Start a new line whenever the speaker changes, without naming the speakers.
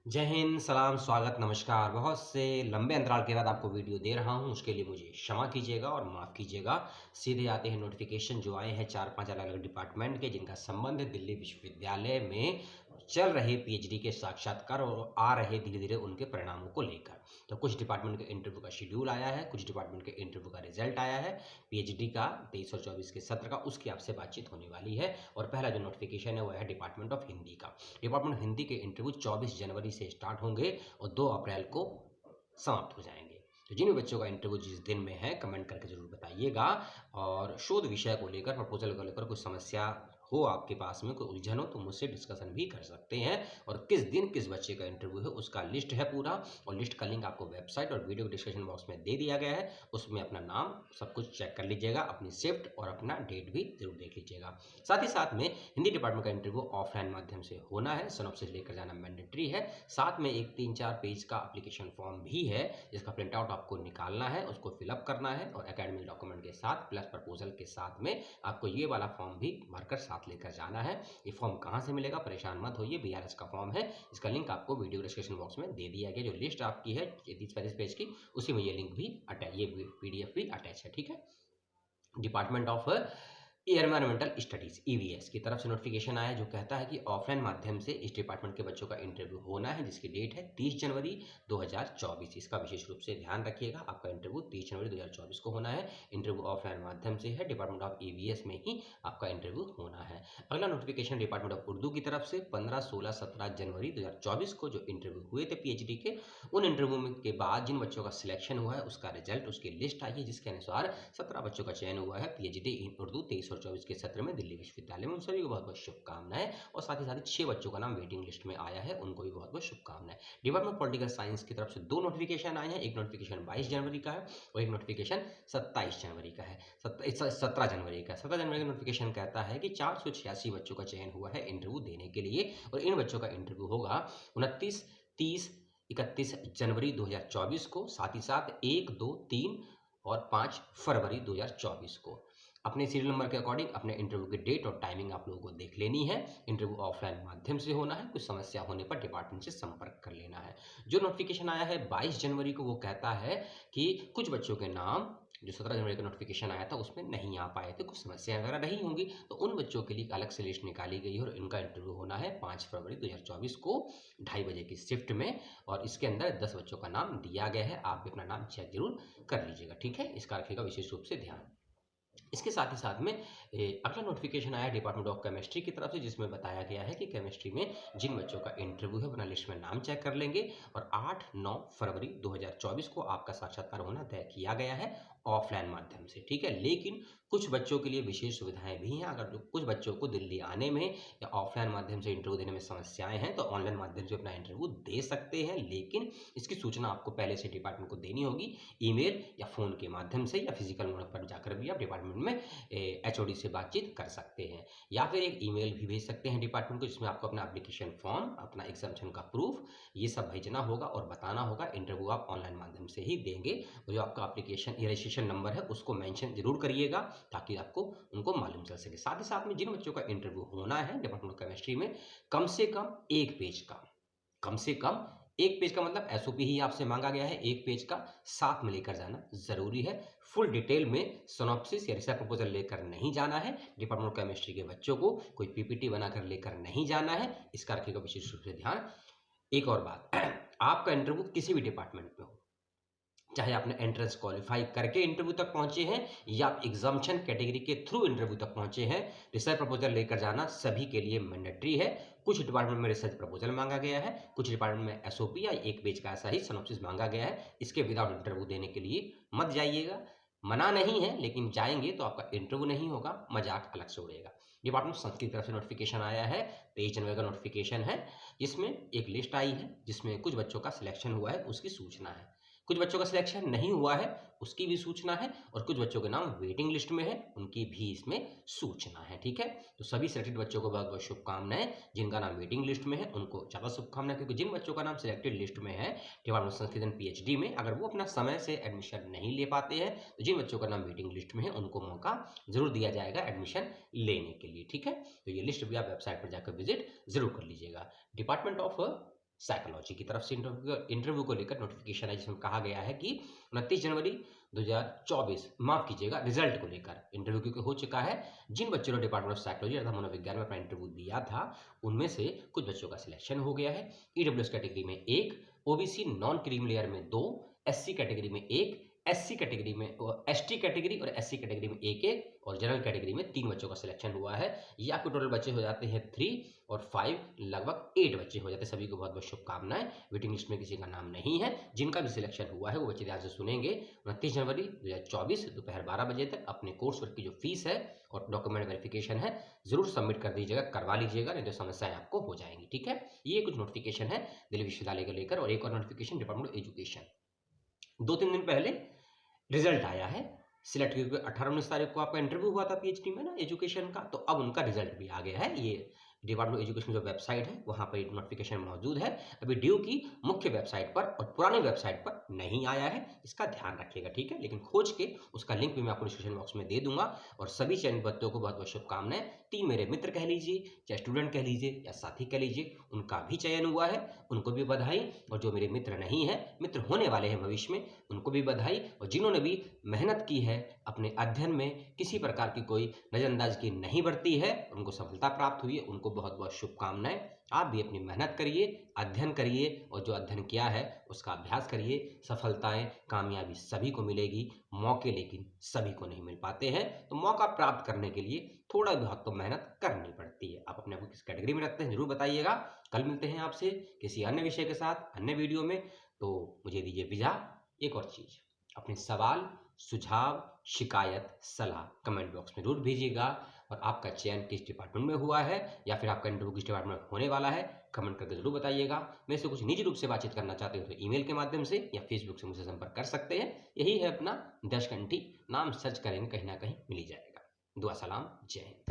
जय हिंद, सलाम, स्वागत, नमस्कार। बहुत से लंबे अंतराल के बाद आपको वीडियो दे रहा हूँ, उसके लिए मुझे क्षमा कीजिएगा और माफ़ कीजिएगा। सीधे आते हैं नोटिफ़िकेशन जो आए हैं 4-5 अलग-अलग डिपार्टमेंट के, जिनका संबंध है दिल्ली विश्वविद्यालय में चल रहे पीएचडी के साक्षात्कार और आ रहे धीरे-धीरे उनके परिणामों को लेकर। तो कुछ डिपार्टमेंट के इंटरव्यू का शेड्यूल आया है, कुछ डिपार्टमेंट के इंटरव्यू का रिजल्ट आया है, पीएचडी का 23 और 24 के सत्र का, उसकी आपसे बातचीत होने वाली है। और पहला जो नोटिफ़िकेशन है वो है डिपार्टमेंट ऑफ हिंदी का। डिपार्टमेंट हिंदी के इंटरव्यू 24 जनवरी से स्टार्ट होंगे और 2 अप्रैल को समाप्त हो जाएंगे। तो जिन भी बच्चों का इंटरव्यू जिस दिन में है कमेंट करके जरूर बताइएगा। और शोध विषय को लेकर, प्रपोजल को लेकर कुछ समस्या हो, आपके पास में कोई उलझन हो, तो मुझसे डिस्कशन भी कर सकते हैं। और किस दिन किस बच्चे का इंटरव्यू है उसका लिस्ट है पूरा, और लिस्ट का लिंक आपको वेबसाइट और वीडियो डिस्क्रिप्शन बॉक्स में दे दिया गया है। उसमें अपना नाम सब कुछ चेक कर लीजिएगा, अपनी शिफ्ट और अपना डेट भी जरूर देख लीजिएगा। साथ ही साथ में हिंदी डिपार्टमेंट का इंटरव्यू ऑफलाइन माध्यम से होना है, सिनॉप्सिस लेकर जाना मैंडेटरी है। साथ में एक 3-4 पेज का एप्लीकेशन फॉर्म भी है, जिसका प्रिंट आउट आपको निकालना है, उसको फिलअप करना है और एकेडमिक डॉक्यूमेंट के साथ प्लस प्रपोजल के साथ में आपको ये वाला फॉर्म भी भरकर साथ लेकर जाना है। ये फॉर्म कहाँ से मिलेगा, परेशान मत होइए, बीआरएस का फॉर्म है। इसका लिंक आपको वीडियो डिस्क्रिप्शन बॉक्स में दे दिया गया। जो लिस्ट आपकी है 30-35 पेज की, उसी में ये लिंक भी अटैच, ये पीडीएफ भी अटैच है। ठीक है। Department of environmental studies EVS की तरफ से नोटिफिकेशन आया जो कहता है कि ऑफलाइन माध्यम से इस डिपार्टमेंट के बच्चों का इंटरव्यू होना है, जिसकी डेट है 30 जनवरी 2024। इसका विशेष रूप से ध्यान रखिएगा, आपका इंटरव्यू 30 जनवरी 2024 को होना है। इंटरव्यू ऑफलाइन माध्यम से है, डिपार्टमेंट ऑफ ईवीएस में ही आपका इंटरव्यू होना है। अगला नोटिफिकेशन डिपार्टमेंट ऑफ उर्दू की तरफ से 15, 16, 17 जनवरी 2024 को जो इंटरव्यू हुए थे पीएचडी के, उन इंटरव्यू के बाद जिन बच्चों का सिलेक्शन हुआ है उसका रिजल्ट, उसकी लिस्ट आई है, जिसके अनुसार 17 बच्चों का चयन हुआ है पीएचडी इन उर्दू 23 और 24 के सत्र में दिल्ली विश्वविद्यालय में। उन सभी को बहुत बहुत शुभकामनाएं। और साथ ही 6 बच्चों का नाम वेटिंग लिस्ट में आया है, उनको भी बहुत बहुत शुभकामनाएं। डिपार्टमेंट ऑफ पॉलिटिकल साइंस की तरफ से 2 नोटिफिकेशन आए हैं। एक नोटिफिकेशन 22 जनवरी का है और एक नोटिफिकेशन 27 जनवरी का है, 17 जनवरी का। 17 जनवरी का नोटिफिकेशन कहता है कि 486 बच्चों का चयन हुआ है इंटरव्यू देने के लिए, और इन बच्चों का इंटरव्यू होगा 29, 30, 31 जनवरी 2024 को, साथ ही साथ 1, 2, 3 और 5 फरवरी 2024 को। अपने सीरियल नंबर के अकॉर्डिंग अपने इंटरव्यू की डेट और टाइमिंग आप लोगों को देख लेनी है। इंटरव्यू ऑफलाइन माध्यम से होना है, कुछ समस्या होने पर डिपार्टमेंट से संपर्क कर लेना है। जो नोटिफिकेशन आया है 22 जनवरी को, वो कहता है कि कुछ बच्चों के नाम जो 17 जनवरी का नोटिफिकेशन आया था उसमें नहीं आ पाए थे, कुछ समस्या वगैरह रही होंगी, तो उन बच्चों के लिए एक अलग से लिस्ट निकाली गई है और इनका इंटरव्यू होना है 5 फरवरी 2024 को 2:30 बजे की शिफ्ट में। और इसके अंदर 10 बच्चों का नाम दिया गया है, आप भी अपना नाम चेक जरूर कर लीजिएगा। ठीक है, इसका रखिएगा विशेष रूप से ध्यान। इसके साथ ही साथ में अगला नोटिफिकेशन आया डिपार्टमेंट ऑफ केमिस्ट्री की तरफ से, जिसमें बताया गया है कि केमिस्ट्री में जिन बच्चों का इंटरव्यू है अपना लिस्ट में नाम चेक कर लेंगे। और 8-9 फरवरी 2024 को आपका साक्षात्कार होना तय किया गया है ऑफलाइन माध्यम से। ठीक है, लेकिन कुछ बच्चों के लिए विशेष सुविधाएं भी हैं। अगर कुछ बच्चों को दिल्ली आने में या ऑफलाइन माध्यम से इंटरव्यू देने में समस्याएं हैं, तो ऑनलाइन माध्यम से अपना इंटरव्यू दे सकते हैं, लेकिन इसकी सूचना आपको पहले से डिपार्टमेंट को देनी होगी, ईमेल या फोन के माध्यम से, या फिजिकल मोड पर जाकर भी आप डिपार्टमेंट में एचओडी से बातचीत कर सकते हैं, या फिर एक ईमेल भी भेज सकते हैं डिपार्टमेंट को, जिसमें आपको अपना एप्लीकेशन फॉर्म, अपना एग्जामिनेशन का प्रूफ, ये सब भेजना होगा और बताना होगा। इंटरव्यू आप ऑनलाइन माध्यम से ही देंगे, और जो आपका एप्लीकेशन रजिस्ट्रेशन नंबर है उसको मेंशन जरूर करिएगा, ताकि आपको उनको मालूम चल सके। साथ ही साथ में जिन बच्चों का इंटरव्यू होना है डिपार्टमेंट ऑफ केमिस्ट्री में, कम से कम 1 पेज का, कम से कम 1 पेज का मतलब एसओपी ही आपसे मांगा गया है, 1 पेज का साथ में लेकर जाना जरूरी है। फुल डिटेल में सिनॉप्सिस या रिसर्च प्रपोजल लेकर नहीं जाना है। डिपार्टमेंट ऑफ केमिस्ट्री के बच्चों को कोई पीपीटी बनाकर लेकर नहीं जाना है, इसका रखिएगा विशेष रूप से ध्यान। एक और बात, आपका इंटरव्यू किसी भी डिपार्टमेंट में हो, चाहे आपने एंट्रेंस क्वालिफाई करके इंटरव्यू तक पहुंचे हैं या आप एग्जामिनेशन कैटेगरी के थ्रू इंटरव्यू तक पहुंचे हैं, रिसर्च प्रपोजल लेकर जाना सभी के लिए मैंडेटरी है। कुछ डिपार्टमेंट में रिसर्च प्रपोजल मांगा गया है, कुछ डिपार्टमेंट में एसओपी या 1 पेज का ऐसा ही सिनॉप्सिस मांगा गया है। इसके विदाउट इंटरव्यू देने के लिए मत जाइएगा। मना नहीं है, लेकिन जाएंगे तो आपका इंटरव्यू नहीं होगा, मजाक अलग से उड़ेगा। डिपार्टमेंट ऑफ संस्कृत की तरफ से नोटिफिकेशन आया है, 23 जनवरी का नोटिफिकेशन है, जिसमें एक लिस्ट आई है, जिसमें कुछ बच्चों का सिलेक्शन हुआ है उसकी सूचना है, कुछ बच्चों का सिलेक्शन नहीं हुआ है उसकी भी सूचना है, और कुछ बच्चों के नाम वेटिंग लिस्ट में है उनकी भी इसमें सूचना है। ठीक है, तो सभी सिलेक्टेड बच्चों को बहुत बहुत शुभकामनाएं। जिनका नाम वेटिंग लिस्ट में है उनको ज़्यादा शुभकामनाएं, क्योंकि जिन बच्चों का नाम सिलेक्टेड लिस्ट में है डिपार्टमेंट ऑफ संस्कृत पीएचडी में, अगर वो अपना समय से एडमिशन नहीं ले पाते हैं, तो जिन बच्चों का नाम वेटिंग लिस्ट में है उनको मौका जरूर दिया जाएगा एडमिशन लेने के लिए। ठीक है, तो ये लिस्ट भी आप वेबसाइट पर जाकर विजिट जरूर कर लीजिएगा। डिपार्टमेंट ऑफ साइकोलॉजी की तरफ से इंटरव्यू को लेकर नोटिफिकेशन है, जिसमें कहा गया है कि 29 जनवरी 2024, माफ कीजिएगा, रिजल्ट को लेकर इंटरव्यू क्योंकि हो चुका है। जिन बच्चों ने डिपार्टमेंट ऑफ साइकोलॉजी अर्थात मनोविज्ञान में अपना इंटरव्यू दिया था, उनमें से कुछ बच्चों का सिलेक्शन हो गया है। ईडब्ल्यूएस कैटेगरी में 1, ओबीसी नॉन क्रीम लेयर में 2, एससी कैटेगरी में 1, एससी कैटेगरी में एसटी कैटेगरी और एससी कैटेगरी में 1 और जनरल कैटेगरी में 3 बच्चों का सिलेक्शन हुआ है। ये आपके टोटल बच्चे हो जाते हैं 3 और 5, लगभग 8 बच्चे हो जाते हैं। सभी को बहुत बहुत शुभकामनाएं। वेटिंग लिस्ट में किसी का नाम नहीं है। जिनका भी सिलेक्शन हुआ है वो बच्चे ध्यान से सुनेंगे। 29 जनवरी 2024 दोपहर 12 बजे तक अपने कोर्स वर्क की जो फीस है और डॉक्यूमेंट वेरिफिकेशन है जरूर सबमिट कर दीजिएगा, करवा लीजिएगा, नहीं तो समस्याएं आपको हो जाएंगी। ठीक है, ये कुछ नोटिफिकेशन है दिल्ली विश्वविद्यालय को लेकर। और एक और नोटिफिकेशन डिपार्टमेंट ऑफ एजुकेशन, 2-3 दिन पहले रिजल्ट आया है सिलेक्ट, क्योंकि 18-19 तारीख को आपका इंटरव्यू हुआ था पीएचडी में ना एजुकेशन का, तो अब उनका रिजल्ट भी आ गया है। ये डिपार्टमेंट ऑफ एजुकेशन जो वेबसाइट है वहां पर नोटिफिकेशन मौजूद है। अभी ड्यू की मुख्य वेबसाइट पर और पुरानी वेबसाइट पर नहीं आया है, इसका ध्यान रखिएगा। ठीक है, लेकिन खोज के उसका लिंक भी मैं आपको डिस्क्रिप्शन बॉक्स में दे दूंगा। और सभी चयनित बच्चों को बहुत बहुत शुभकामनाएं। 3 मेरे मित्र कह लीजिए, चाहे स्टूडेंट कह लीजिए या साथी कह लीजिए, उनका भी चयन हुआ है, उनको भी बधाई। और जो मेरे मित्र नहीं है, मित्र होने वाले हैं भविष्य में, उनको भी बधाई। और जिन्होंने भी मेहनत की है अपने अध्ययन में, किसी प्रकार की कोई नजरअंदाज नहीं बरती है, उनको सफलता प्राप्त हुई है, उनको बहुत बहुत शुभकामनाएं। आप भी अपनी मेहनत करिए, अध्ययन करिए और जो अध्ययन किया है उसका अभ्यास करिए। सफलताएं, कामयाबी सभी को मिलेगी, मौके लेकिन सभी को नहीं मिल पाते हैं। तो मौका प्राप्त करने के लिए थोड़ा बहुत तो मेहनत करनी पड़ती है। आप अपने आप को किस कैटेगरी में रखते हैं जरूर बताइएगा। कल मिलते हैं आपसे किसी अन्य विषय के साथ अन्य वीडियो में। तो मुझे दीजिए विदा। एक और चीज, अपने सवाल, सुझाव, शिकायत, सलाह कमेंट बॉक्स में जरूर भेजिएगा। और आपका चयन किस डिपार्टमेंट में हुआ है या फिर आपका इंटरव्यू किस डिपार्टमेंट में होने वाला है, कमेंट करके जरूर बताइएगा। मेरे से कुछ निजी रूप से बातचीत करना चाहते हो तो ईमेल के माध्यम से या फेसबुक से मुझसे संपर्क कर सकते हैं। यही है अपना दशकंठी, नाम सर्च करेंगे कहीं ना कहीं मिल ही जाएगा। दुआ सलाम, जय हिंद।